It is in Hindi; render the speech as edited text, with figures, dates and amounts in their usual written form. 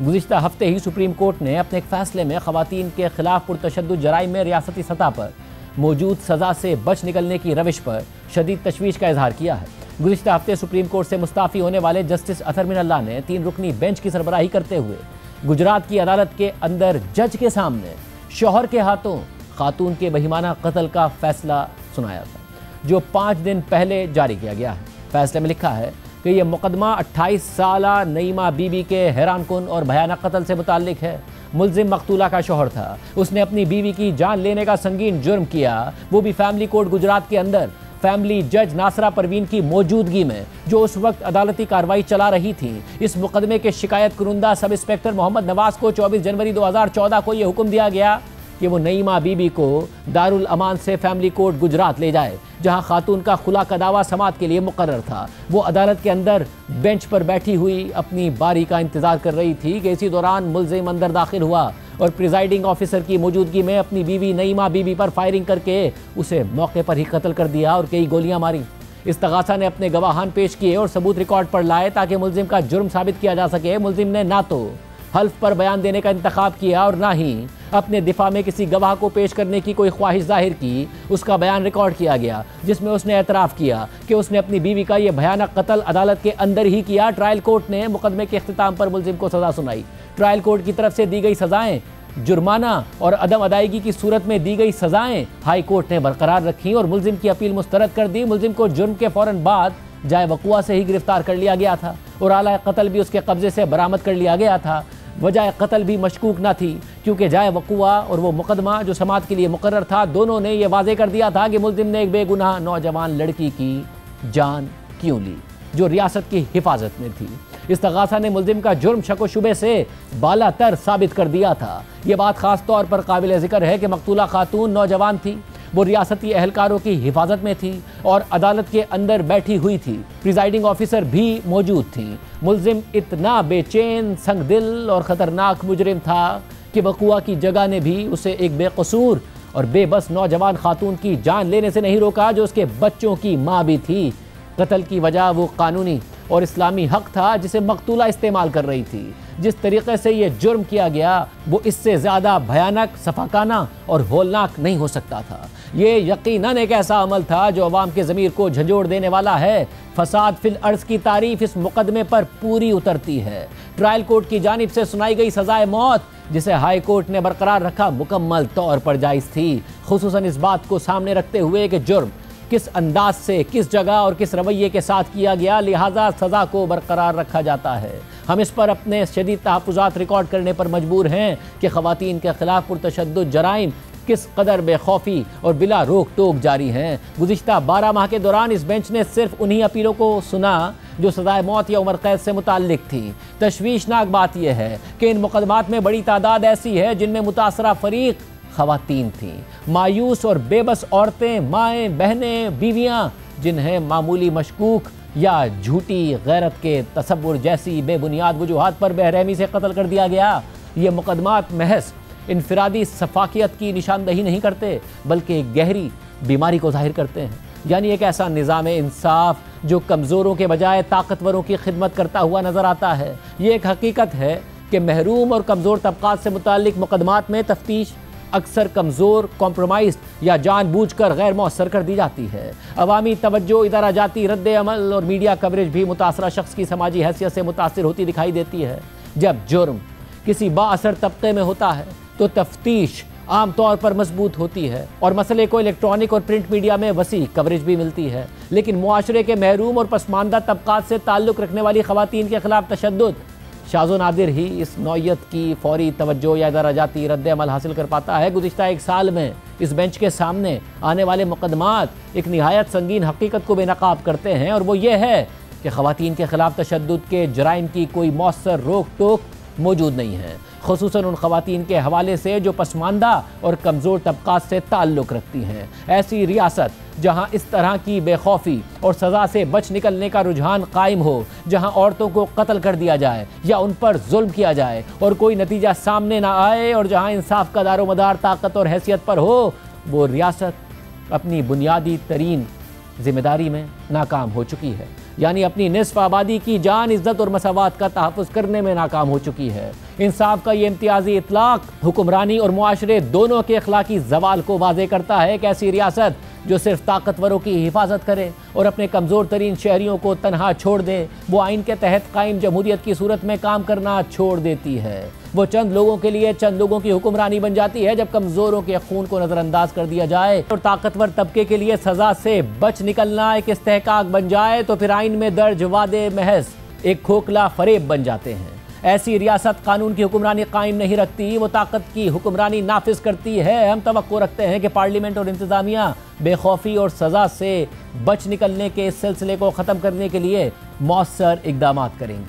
गुज़िश्ता हफ्ते ही सुप्रीम कोर्ट ने अपने एक फैसले में ख़वातीन के खिलाफ पुरतशद्दुद जराइम में रियासती सतह पर मौजूद सज़ा से बच निकलने की रविश पर शदीद तशवीश का इजहार किया है। गुज़िश्ता हफ्ते सुप्रीम कोर्ट से मुस्ताफ़ी होने वाले जस्टिस अतहर मिन अल्लाह ने 3 रुकनी बेंच की सरबराही करते हुए गुजरात की अदालत के अंदर जज के सामने शौहर के हाथों खातून के बहिमाना कत्ल का फैसला सुनाया था, जो 5 दिन पहले जारी किया गया है। फैसले में लिखा है कि यह मुकदमा 28 साला नईमा बीबी के हैरानकुन और भयानक कत्ल से मुताल्लिक है। मुल्जिम मकतूला का शौहर था, उसने अपनी बीवी की जान लेने का संगीन जुर्म किया, वो भी फैमिली कोर्ट गुजरात के अंदर फैमिली जज नासरा परवीन की मौजूदगी में, जो उस वक्त अदालती कार्रवाई चला रही थी। इस मुकदमे के शिकायत कुरुंदा सब इंस्पेक्टर मोहम्मद नवाज को 24 जनवरी 2014 को यह हुक्म दिया गया कि वो नईमा बीबी को दारुल अमान से फैमिली कोर्ट गुजरात ले जाए, जहां खातून का खुला का दावा समात के लिए मुकर्रर था। वो अदालत के अंदर बेंच पर बैठी हुई अपनी बारी का इंतजार कर रही थी कि इसी दौरान मुल्जिम अंदर दाखिल हुआ और प्रिजाइडिंग ऑफिसर की मौजूदगी में अपनी बीवी नईमा बीबी पर फायरिंग करके उसे मौके पर ही कत्ल कर दिया और कई गोलियां मारी। इस्तगासा ने अपने गवाहान पेश किए और सबूत रिकॉर्ड पर लाए ताकि मुल्जिम का जुर्म साबित किया जा सके। मुल्जिम ने ना तो हल्फ पर बयान देने का इंतखाब किया और ना ही अपने दिफा में किसी गवाह को पेश करने की कोई ख्वाहिश जाहिर की। उसका बयान रिकॉर्ड किया गया जिसमें उसने एतराफ़ किया कि उसने अपनी बीवी का यह भयानक कत्ल अदालत के अंदर ही किया। ट्रायल कोर्ट ने मुकदमे के इख्तिताम पर मुल्जिम को सज़ा सुनाई। ट्रायल कोर्ट की तरफ से दी गई सज़ाएं, जुर्माना और अदम अदायगी की सूरत में दी गई सज़ाएं हाई कोर्ट ने बरकरार रखी और मुल्जिम की अपील मुस्तरद कर दी। मुल्जिम को जुर्म के फ़ौरन बाद जाए वक़ुआ से ही गिरफ्तार कर लिया गया था और आला कत्ल भी उसके कब्जे से बरामद कर लिया गया था। वजह कत्ल भी मशकूक न थी, क्योंकि जाए वक़ुआ और वो मुकदमा जो समात के लिए मुकर्रर था, दोनों ने यह वाज़े कर दिया था कि मुल्जिम ने एक बेगुनाह नौजवान लड़की की जान क्यों ली जो रियासत की हिफाजत में थी। इस्तगासा ने मुल्जिम का जुर्म शक व शुबे से बालातर साबित कर दिया था। ये बात ख़ास तौर पर काबिल ज़िक्र है कि मकतूला खातून नौजवान थी, वो रियासती अहलकारों की हिफाजत में थी और अदालत के अंदर बैठी हुई थी। प्रिजाइडिंग ऑफिसर भी मौजूद थी। मुल्जिम इतना बेचैन, संगदिल और ख़तरनाक मुजरिम था कि वक़ुआ की जगह ने भी उसे एक बेकसूर और बेबस नौजवान खातून की जान लेने से नहीं रोका, जो उसके बच्चों की माँ भी थी। कत्ल की वजह वो कानूनी और इस्लामी हक था जिसे मकतूला इस्तेमाल कर रही थी। जिस तरीके से ये जुर्म किया गया वो इससे ज़्यादा भयानक, सफाकाना और होलनाक नहीं हो सकता था। ये यकीनन एक ऐसा अमल था जो अवाम के ज़मीर को झंझोड़ देने वाला है। फसाद फिल अर्ज़ की तारीफ इस मुकदमे पर पूरी उतरती है। ट्रायल कोर्ट की जानिब से सुनाई गई सज़ाए मौत, जिसे हाई कोर्ट ने बरकरार रखा, मुकम्मल तौर पर जायज़ थी, खुसूसन इस बात को सामने रखते हुए कि जुर्म किस अंदाज से, किस जगह और किस रवैये के साथ किया गया, लिहाजा सज़ा को बरकरार रखा जाता है। हम इस पर अपने शदीद तहफ़्फ़ुज़ात रिकॉर्ड करने पर मजबूर हैं कि ख़वातीन के ख़िलाफ़ पुरतशद्दुद जराइम किस कदर बेखौफी और बिला रोक टोक जारी हैं। गुज़िश्ता 12 माह के दौरान इस बेंच ने सिर्फ उन्हीं अपीलों को सुना जो सज़ाए मौत या उम्र कैद से मुताल्लिक थी। तशवीशनाक बात यह है कि इन मुकदमात में बड़ी तादाद ऐसी है जिनमें मुतासरा फ़रीक ख़वातीन थीं। मायूस और बेबस औरतें, माएँ, बहनें, बीवियाँ, जिन्हें मामूली मशकूक या झूठी गैरत के तसव्वुर जैसी बेबुनियाद वजूहात पर बेरहमी से कत्ल कर दिया गया। ये मुकदमात महज इनफरादी सफाकियत की निशानदही नहीं करते, बल्कि एक गहरी बीमारी को जाहिर करते हैं। यानी एक ऐसा निज़ाम इंसाफ जो कमज़ोरों के बजाय ताकतवरों की खिदमत करता हुआ नज़र आता है। ये एक हकीकत है कि महरूम और कमज़ोर तबक़ात से मुताल्लिक मुकदमात में तफ्तीश अक्सर कमज़ोर, कॉम्प्रोमाइज़ या जानबूझकर गैर मौसर कर दी जाती है। अवामी तवज्जो, इदारा जाती रद्द अमल और मीडिया कवरेज भी मुतासरा शख्स की समाजी हैसियत से मुतासिर होती दिखाई देती है। जब जुर्म किसी बाअसर तबके में होता है तो तफ्तीश आम तौर पर मजबूत होती है और मसले को इलेक्ट्रॉनिक और प्रिंट मीडिया में वसी कवरेज भी मिलती है। लेकिन मुआशरे के महरूम और पसमानदा तबकात से ताल्लुक़ रखने वाली ख़वातीन के ख़िलाफ़ तशद्दुद शाज़ो नादिर ही इस नौयत की फौरी तवज्जो या दराजाती रद्द अमल हासिल कर पाता है। गुज़िश्ता 1 साल में इस बेंच के सामने आने वाले मुकदमात एक निहायत संगीन हकीकत को बेनकाब करते हैं, और वो ये है कि ख़वातीन के ख़िलाफ़ तशद्दुद के जराइम की कोई मौसर रोक टोक मौजूद नहीं है, खुसूसन उन ख़वातीन के हवाले से जो पसमानदा और कमज़ोर तबक़ात से ताल्लुक़ रखती हैं। ऐसी रियासत जहाँ इस तरह की बेखौफी और सज़ा से बच निकलने का रुझान कायम हो, जहाँ औरतों को कत्ल कर दिया जाए या उन पर जुल्म किया जाए और कोई नतीजा सामने ना आए, और जहाँ इंसाफ का दारोमदार ताकत और हैसियत पर हो, वो रियासत अपनी बुनियादी तरीन जिम्मेदारी में नाकाम हो चुकी है। यानी अपनी निस्फ आबादी की जान, इज्जत और मसावात का तहफ़्फ़ुज़ करने में नाकाम हो चुकी है। इंसाफ का ये इम्तियाजी इतलाक हुक्मरानी और मुआशरे दोनों के अखलाकी जवाल को वाज़े करता है। एक ऐसी रियासत जो सिर्फ ताकतवरों की हिफाजत करे और अपने कमज़ोर तरीन शहरियों को तनहा छोड़ दे, वो आइन के तहत कायम जमहूरियत की सूरत में काम करना छोड़ देती है। वो चंद लोगों के लिए चंद लोगों की हुक्मरानी बन जाती है। जब कमज़ोरों के खून को नज़रअंदाज कर दिया जाए और ताकतवर तबके के लिए सज़ा से बच निकलना एक इस्तेहकाक बन जाए, तो फिर आइन में दर्ज वादे महज एक खोखला फरेब बन जाते हैं। ऐसी रियासत कानून की हुक्मरानी कायम नहीं रखती, वो ताकत की हुक्मरानी नाफिज करती है। हम तवक्को रखते हैं कि पार्लियामेंट और इंतजामिया बेखौफी और सज़ा से बच निकलने के इस सिलसिले को ख़त्म करने के लिए मौसर इक़दामात करेंगी।